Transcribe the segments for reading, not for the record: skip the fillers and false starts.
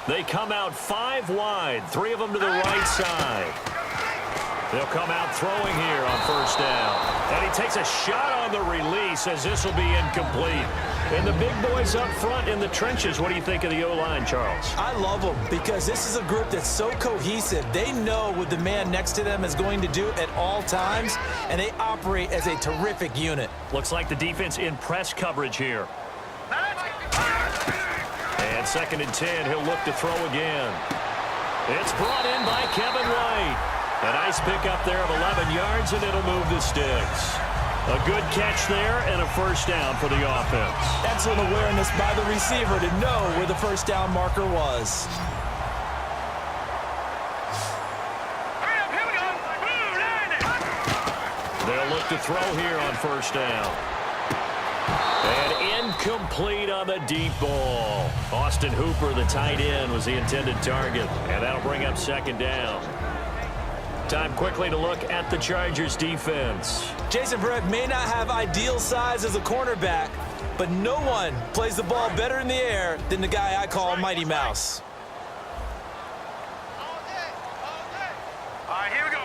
They come out 5 wide, 3 of them to the right side. They'll come out throwing here on first down. And he takes a shot on the release as this will be incomplete. And the big boys up front in the trenches, what do you think of the O-line, Charles? I love them because this is a group that's so cohesive. They know what the man next to them is going to do at all times, and they operate as a terrific unit. Looks like the defense in press coverage here. And 2nd and 10, he'll look to throw again. It's brought in by Kevin White. A nice pickup there of 11 yards, and it'll move the sticks. A good catch there and a first down for the offense. Excellent awareness by the receiver to know where the first down marker was. They'll look to throw here on first down. And incomplete on the deep ball. Austin Hooper, the tight end, was the intended target. And that'll bring up 2nd down. Time quickly to look at the Chargers defense. Jason Verrett may not have ideal size as a cornerback, but no one plays the ball better in the air than the guy I call Mighty Mouse. All right, here we go.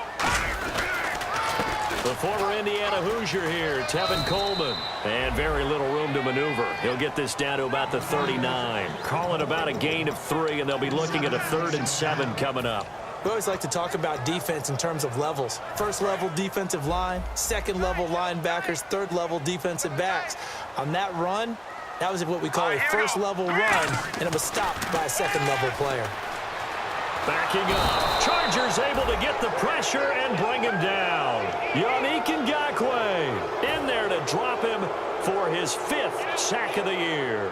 The former Indiana Hoosier here, Tevin Coleman. And very little room to maneuver. He'll get this down to about the 39. Calling about a gain of 3, and they'll be looking at a 3rd and 7 coming up. We always like to talk about defense in terms of levels. 1st level defensive line, 2nd level linebackers, 3rd level defensive backs. On that run, that was what we call a 1st level run, and it was stopped by a 2nd level player. Backing up. Chargers able to get the pressure and bring him down. Yannick Ngakoue in there to drop him for his 5th sack of the year.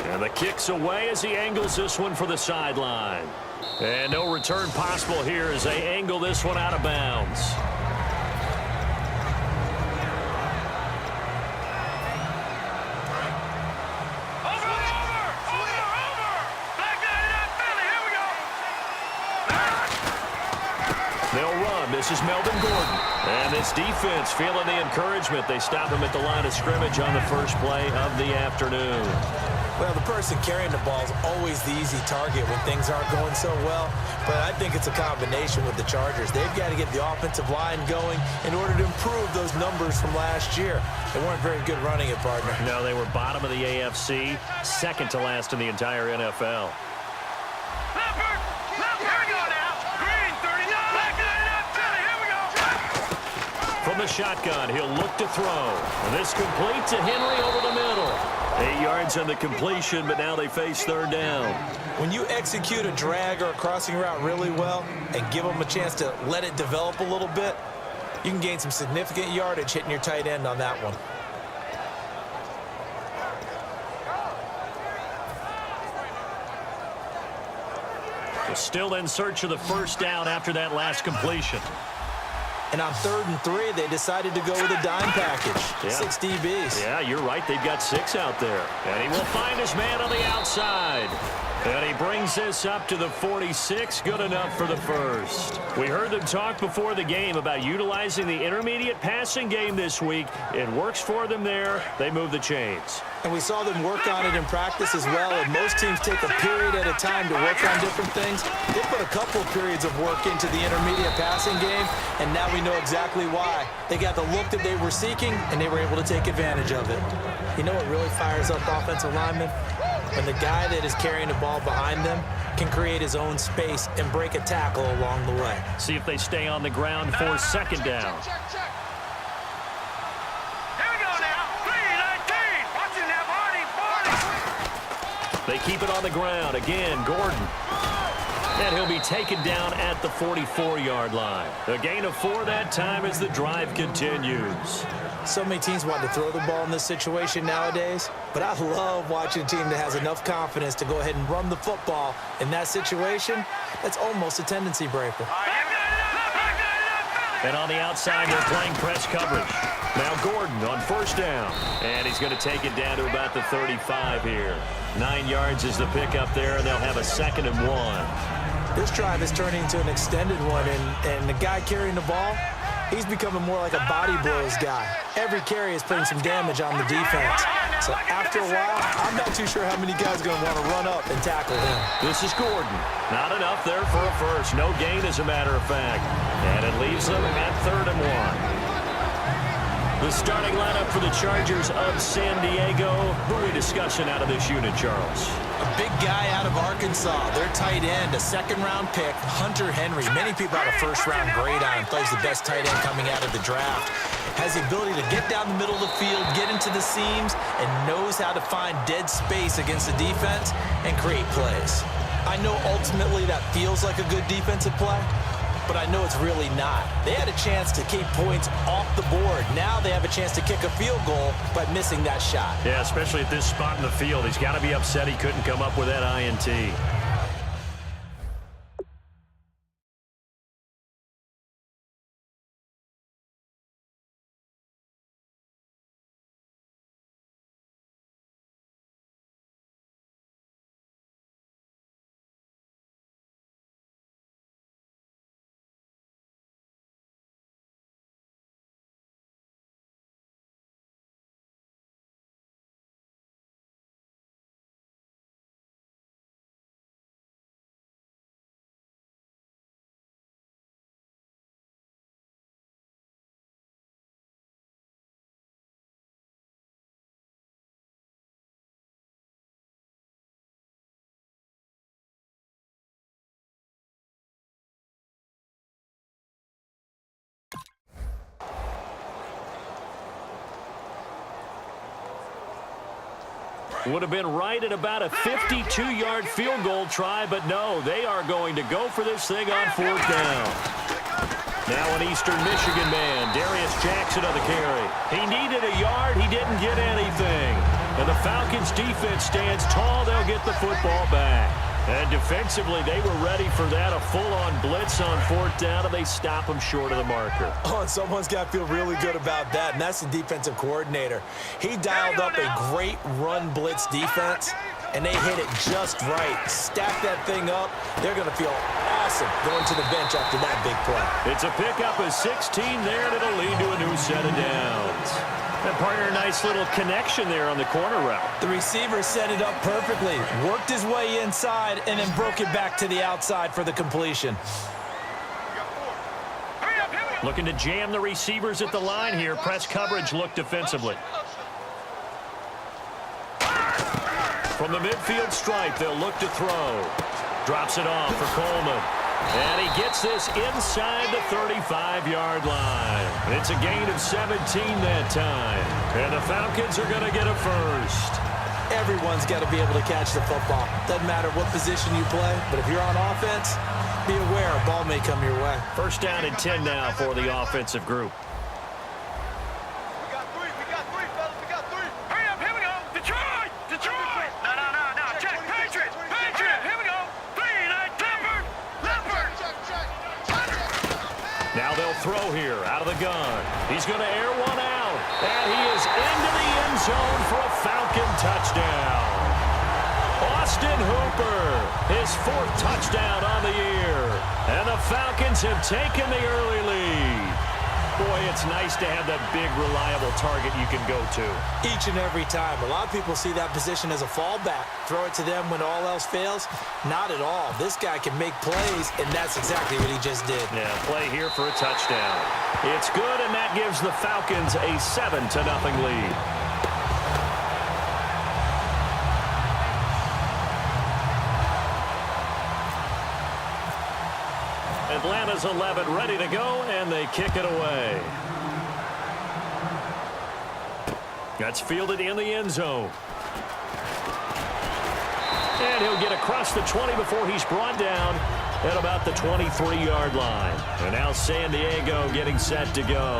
And the kick's away as he angles this one for the sideline. And no return possible here as they angle this one out of bounds. They'll run. This is Melvin Gordon. And this defense feeling the encouragement. They stop him at the line of scrimmage on the first play of the afternoon. Well, the person carrying the ball is always the easy target when things aren't going so well. But I think it's a combination with the Chargers. They've got to get the offensive line going in order to improve those numbers from last year. They weren't very good running it, partner. No, they were bottom of the AFC, 2nd to last in the entire NFL. From the shotgun, he'll look to throw. This complete to Henry over the middle. 8 yards on the completion, but now they face 3rd down. When you execute a drag or a crossing route really well and give them a chance to let it develop a little bit, you can gain some significant yardage hitting your tight end on that one. They're still in search of the first down after that last completion. And on 3rd and 3, they decided to go with a dime package. Yeah. 6 DBs. Yeah, you're right. They've got 6 out there. And he will find his man on the outside. And he brings this up to the 46. Good enough for the first. We heard them talk before the game about utilizing the intermediate passing game this week. It works for them there. They move the chains. And we saw them work on it in practice as well. And most teams take a period at a time to work on different things. They put a couple of periods of work into the intermediate passing game, and now we know exactly why. They got the look that they were seeking, and they were able to take advantage of it. You know what really fires up offensive linemen? When the guy that is carrying the ball behind them can create his own space and break a tackle along the way. See if they stay on the ground for 2nd down. They keep it on the ground. Again, Gordon. And he'll be taken down at the 44-yard line. A gain of 4 that time as the drive continues. So many teams want to throw the ball in this situation nowadays, but I love watching a team that has enough confidence to go ahead and run the football in that situation. That's almost a tendency breaker. And on the outside, they're playing press coverage. Now Gordon on first down. And he's going to take it down to about the 35 here. 9 yards is the pickup there, and they'll have a 2nd and 1. This drive is turning into an extended one, and the guy carrying the ball, He's becoming more like a body blows guy. Every carry is putting some damage on the defense. So after a while, I'm not too sure how many guys are going to want to run up and tackle him. This is Gordon. Not enough there for a first. No gain, as a matter of fact. And it leaves them at 3rd and 1. The starting lineup for the Chargers of San Diego. Who are we discussing out of this unit, Charles? A big guy out of Arkansas. Their tight end, a 2nd-round pick, Hunter Henry. Many people have a 1st-round grade on him. Plays the best tight end coming out of the draft. Has the ability to get down the middle of the field, get into the seams, and knows how to find dead space against the defense and create plays. I know ultimately that feels like a good defensive play, but I know it's really not. They had a chance to keep points off the board. Now they have a chance to kick a field goal by missing that shot. Yeah, especially at this spot in the field. He's got to be upset he couldn't come up with that INT. Would have been right at about a 52-yard field goal try, but no, they are going to go for this thing on 4th down. Now an Eastern Michigan man, Darius Jackson on the carry. He needed a yard, he didn't get anything. And the Falcons defense stands tall, they'll get the football back. And defensively, they were ready for that, a full-on blitz on 4th down, and they stop them short of the marker. Oh, and someone's got to feel really good about that, and that's the defensive coordinator. He dialed up a great run blitz defense, and they hit it just right. Stack that thing up. They're going to feel awesome going to the bench after that big play. It's a pickup of 16 there, and it'll lead to a new set of downs. And partner, nice little connection there on the corner route. The receiver set it up perfectly, worked his way inside, and then broke it back to the outside for the completion. Looking to jam the receivers at the line here. Press coverage look defensively. From the midfield stripe, they'll look to throw. Drops it off for Coleman. And he gets this inside the 35-yard line. It's a gain of 17 that time. And the Falcons are going to get a first. Everyone's got to be able to catch the football. Doesn't matter what position you play, but if you're on offense, be aware a ball may come your way. 1st down and 10 now for the offensive group. Throw here out of the gun. He's going to air one out. And he is into the end zone for a Falcon touchdown. Austin Hooper, his 4th touchdown on the year. And the Falcons have taken the early lead. Boy, it's nice to have that big, reliable target you can go to. Each and every time. A lot of people see that position as a fallback. Throw it to them when all else fails. Not at all. This guy can make plays, and that's exactly what he just did. Yeah, play here for a touchdown. It's good, and that gives the Falcons a 7-0 lead. Atlanta's 11 ready to go, and they kick it away. That's fielded in the end zone. And he'll get across the 20 before he's brought down at about the 23-yard line. And now San Diego getting set to go.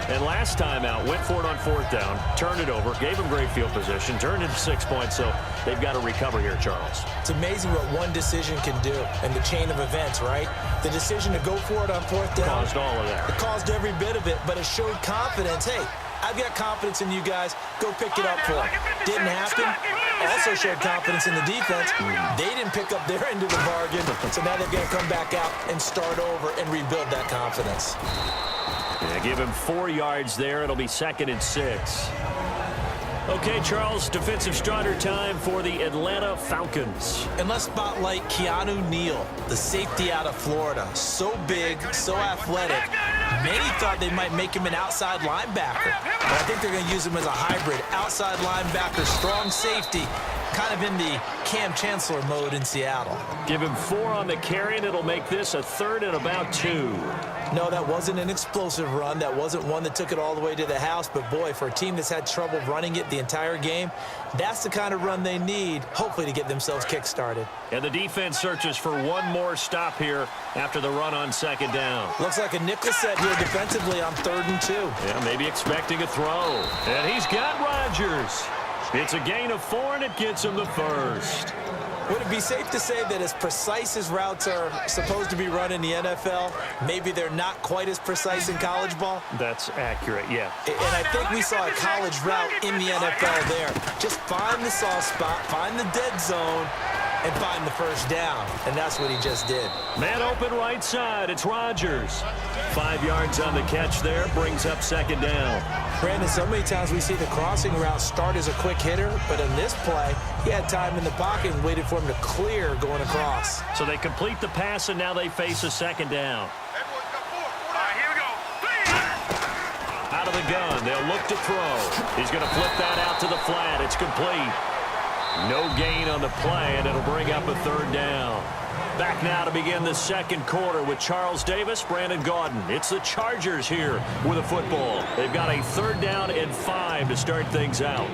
And last time out, went for it on 4th down, turned it over, gave him great field position, turned it 6 points, so they've got to recover here, Charles. It's amazing what one decision can do in the chain of events, right? The decision to go for it on 4th down. Caused all of that. It caused every bit of it, but it showed confidence. Hey, I've got confidence in you guys. Go pick it up for them. Didn't happen. Also showed confidence in the defense. They didn't pick up their end of the bargain, so now they've got to come back out and start over and rebuild that confidence. Yeah, give him 4 yards there. It'll be 2nd and 6. Okay, Charles, defensive starter time for the Atlanta Falcons. And let's spotlight Keanu Neal, the safety out of Florida. So big, so athletic. Many thought they might make him an outside linebacker, but I think they're going to use him as a hybrid. Outside linebacker, strong safety, kind of in the Cam Chancellor mode in Seattle. Give him 4 on the carry, and it'll make this a 3rd and about 2. No, that wasn't an explosive run. That wasn't one that took it all the way to the house. But, boy, for a team that's had trouble running it the entire game, that's the kind of run they need, hopefully, to get themselves kick-started. And the defense searches for one more stop here after the run on 2nd down. Looks like a nickel set here defensively on 3rd and 2. Yeah, maybe expecting a throw. And he's got Rodgers. It's a gain of 4, and it gets him the 1st. Would it be safe to say that as precise as routes are supposed to be run in the NFL, maybe they're not quite as precise in college ball? That's accurate, yeah. And I think we saw a college route in the NFL there. Just find the soft spot, find the dead zone, and find the 1st down. And that's what he just did. Man open right side. It's Rodgers. 5 yards on the catch there. Brings up 2nd down. Brandon, so many times we see the crossing route start as a quick hitter, but in this play, he had time in the pocket and waited for him to clear going across. So they complete the pass, and now they face a 2nd down. Here we go. Out of the gun. They'll look to throw. He's going to flip that out to the flat. It's complete. No gain on the play, and it'll bring up a 3rd down. Back now to begin the 2nd quarter with Charles Davis, Brandon Gaudin. It's the Chargers here with a football. They've got a 3rd down and 5 to start things out.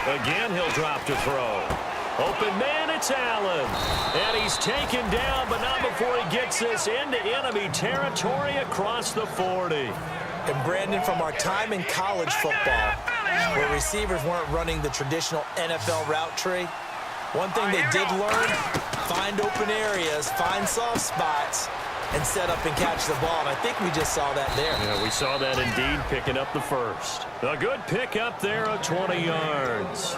Again, he'll drop to throw. Open man, it's Allen. And he's taken down, but not before he gets this into enemy territory across the 40. And Brandon, from our time in college football, where receivers weren't running the traditional NFL route tree, one thing they did learn, find open areas, find soft spots, and set up and catch the ball. And I think we just saw that there. Yeah, we saw that indeed, picking up the 1st. A good pickup there of 20 yards.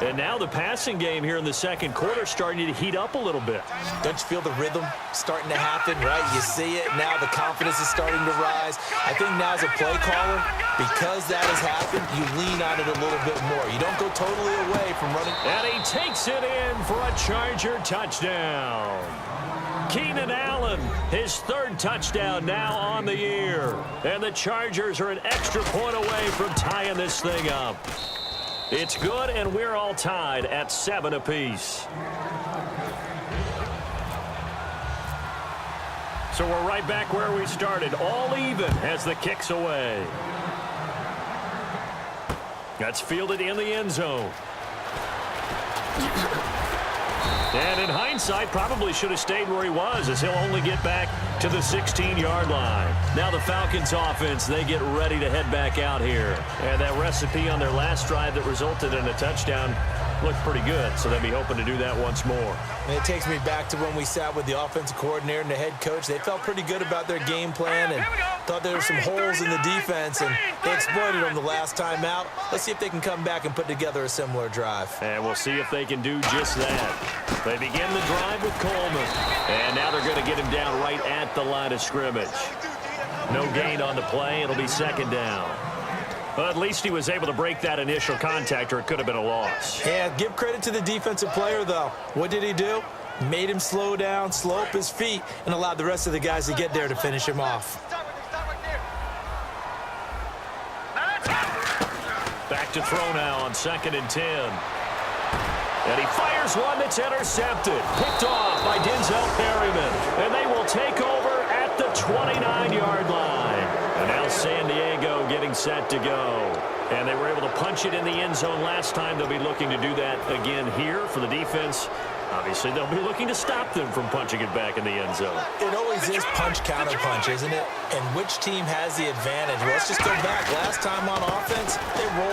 And now the passing game here in the 2nd quarter starting to heat up a little bit. Don't you feel the rhythm starting to happen, right? You see it. Now the confidence is starting to rise. I think now as a play caller, because that has happened, you lean on it a little bit more. You don't go totally away from running. And he takes it in for a Charger touchdown. Keenan Allen, his 3rd touchdown now on the year. And the Chargers are an extra point away from tying this thing up. It's good, and we're all tied at 7 apiece. So we're right back where we started, all even as the kick's away. That's fielded in the end zone. And in hindsight, probably should have stayed where he was, as he'll only get back to the 16-yard line. Now the Falcons offense, they get ready to head back out here. And that recipe on their last drive that resulted in a touchdown looked pretty good, so they'll be hoping to do that once more. And it takes me back to when we sat with the offensive coordinator and the head coach. They felt pretty good about their game plan and thought there were some holes in the defense, and they exploited them the last time out. Let's see if they can come back and put together a similar drive. And we'll see if they can do just that. They begin the drive with Coleman, and now they're going to get him down right at the line of scrimmage. No gain on the play. It'll be 2nd down. Well, at least he was able to break that initial contact, or it could have been a loss. Yeah, give credit to the defensive player, though. What did he do? Made him slow down, slow up his feet, and allowed the rest of the guys to get there to finish him off. Back to throw now on 2nd and 10. And he fires one that's intercepted. Picked off by Denzel Perryman. And they will take over at the 29-yard line. And now San Diego getting set to go. And they were able to punch it in the end zone last time. They'll be looking to do that again here for the defense. Obviously, they'll be looking to stop them from punching it back in the end zone. It always is punch-counter-punch, isn't it? And which team has the advantage? Well, let's just go back. Last time on offense, they rolled.